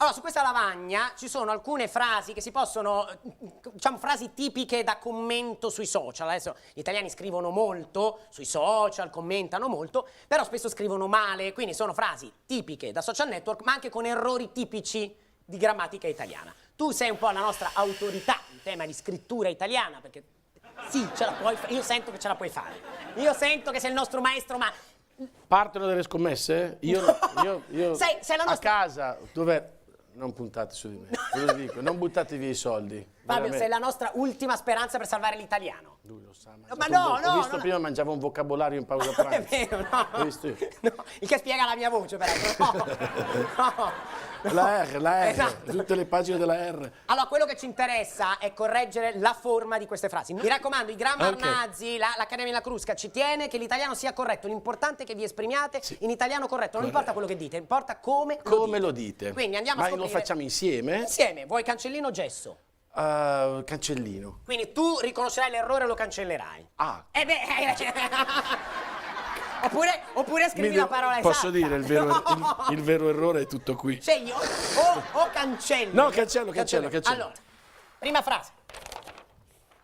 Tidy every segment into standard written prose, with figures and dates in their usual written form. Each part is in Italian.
Allora, su questa lavagna ci sono alcune frasi che si possono, diciamo, frasi tipiche da commento sui social. Adesso gli italiani scrivono molto sui social, commentano molto, però spesso scrivono male, quindi sono frasi tipiche da social network, ma anche con errori tipici di grammatica italiana. Tu sei un po' la nostra autorità in tema di scrittura italiana, perché sì, ce la puoi io sento che ce la puoi fare. Io sento che sei il nostro maestro, ma... Partono delle scommesse? Io sei la nostra... a casa, dov'è? Non puntate su di me, ve lo dico, non buttate via i soldi. Fabio, veramente. sei la nostra ultima speranza per salvare l'italiano. Lui lo sa, Ma no, ho visto prima mangiava un vocabolario in pausa pranzo. È vero, no. L'ho visto io. No, il che spiega la mia voce, peraltro. No. La R, Esatto. tutte le pagine della R. Allora, quello che ci interessa è correggere la forma di queste frasi. Mi raccomando, i grammar nazi, l'Accademia della Crusca ci tiene che l'italiano sia corretto. L'importante è che vi esprimiate in italiano corretto. Non importa quello che dite, importa come lo dite. Quindi andiamo a scoprire. Ma lo facciamo insieme? Insieme. Vuoi cancellino o gesso? Cancellino. Quindi tu riconoscerai l'errore e lo cancellerai. Ah. Oppure scrivi la parola esatta. Posso dire, il vero errore è tutto qui. Scegli o cancelli. No, cancello. Allora, prima frase.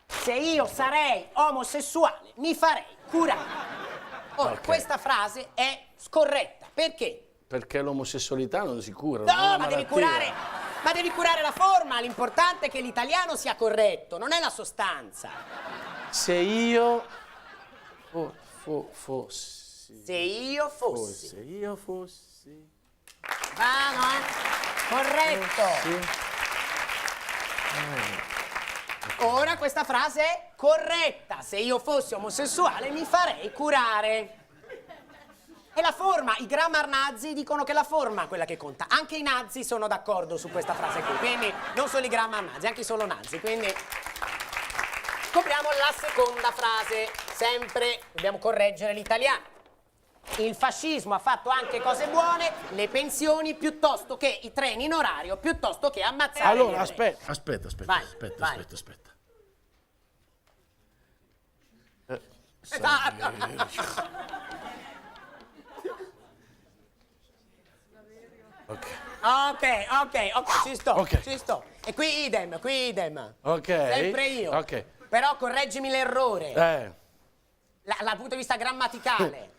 Se io sarei omosessuale, mi farei curare. Ora, questa frase è scorretta. Perché? Perché l'omosessualità non si cura. No, ma devi curare la forma. L'importante è che l'italiano sia corretto, non è la sostanza. Se io fossi. Se io fossi. Se io fossi. Bravo, corretto. Ora questa frase è corretta. Se io fossi omosessuale mi farei curare. E la forma, i grammar nazi dicono che la forma è quella che conta. Anche i nazi sono d'accordo su questa frase qui. Quindi non solo i grammar nazi, anche i solo nazi. Quindi scopriamo la seconda frase. Sempre dobbiamo correggere l'italiano. Il fascismo ha fatto anche cose buone, le pensioni piuttosto che i treni in orario, piuttosto che ammazzare. Allora, gli ebrei. aspetta. Vai. Ok, ci sto. E qui idem. Ok. Sempre io. Ok. Però correggimi l'errore. Dal punto di vista grammaticale.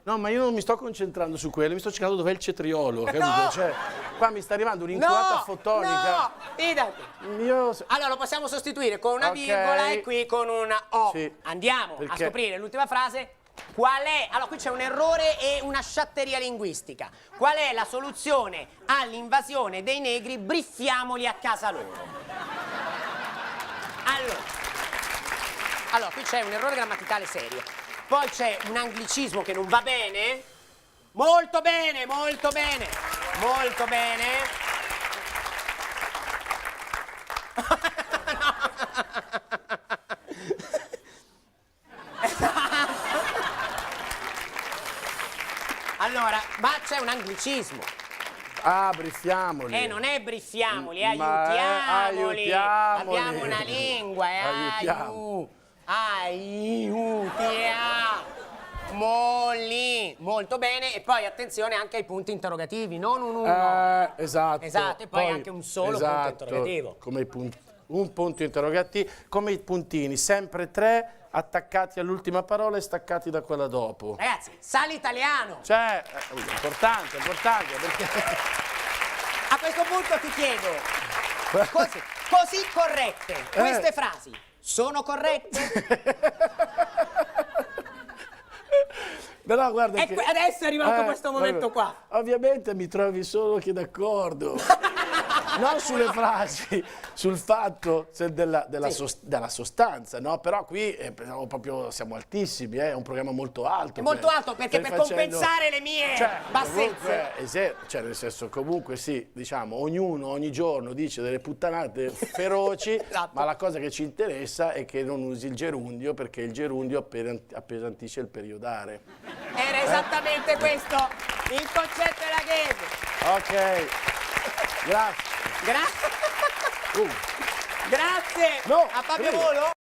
No, ma io non mi sto concentrando su quello, mi sto cercando dov'è il cetriolo, capito? No! Cioè, qua mi sta arrivando un'inculata fotonica. No, fidati. Allora lo possiamo sostituire con una virgola e qui con una O. Sì. Andiamo a scoprire l'ultima frase. Qual è? Allora, qui c'è un errore e una sciatteria linguistica. Qual è la soluzione all'invasione dei negri? Briffiamoli a casa loro. Allora, qui c'è un errore grammaticale serio. Poi c'è un anglicismo che non va bene. Molto bene. Allora, ma c'è un anglicismo. Briffiamoli. Non è briffiamoli, aiutiamoli. Abbiamo una lingua, Molli. Molto bene. E poi attenzione anche ai punti interrogativi, non un uno. Esatto. E poi anche un solo punto interrogativo. Come un punto interrogativo, come i puntini, sempre 3 attaccati all'ultima parola e staccati da quella dopo. Ragazzi, sa l'italiano. Cioè, importante, perché... A questo punto ti chiedo, così corrette, queste frasi sono corrette? Però guarda adesso è arrivato questo momento qua. Ovviamente mi trovi solo che d'accordo. Non sulle frasi, sul fatto della sostanza, no? Però qui siamo altissimi, è un programma molto alto. È molto alto perché per compensare le mie bassezze. Nel senso, comunque sì, diciamo, ogni giorno dice delle puttanate feroci, Esatto. Ma la cosa che ci interessa è che non usi il gerundio, perché il gerundio appesantisce il periodare. Era esattamente questo il concetto della Ghese. Ok, grazie. Grazie. Grazie No, a Fabio prego. Volo.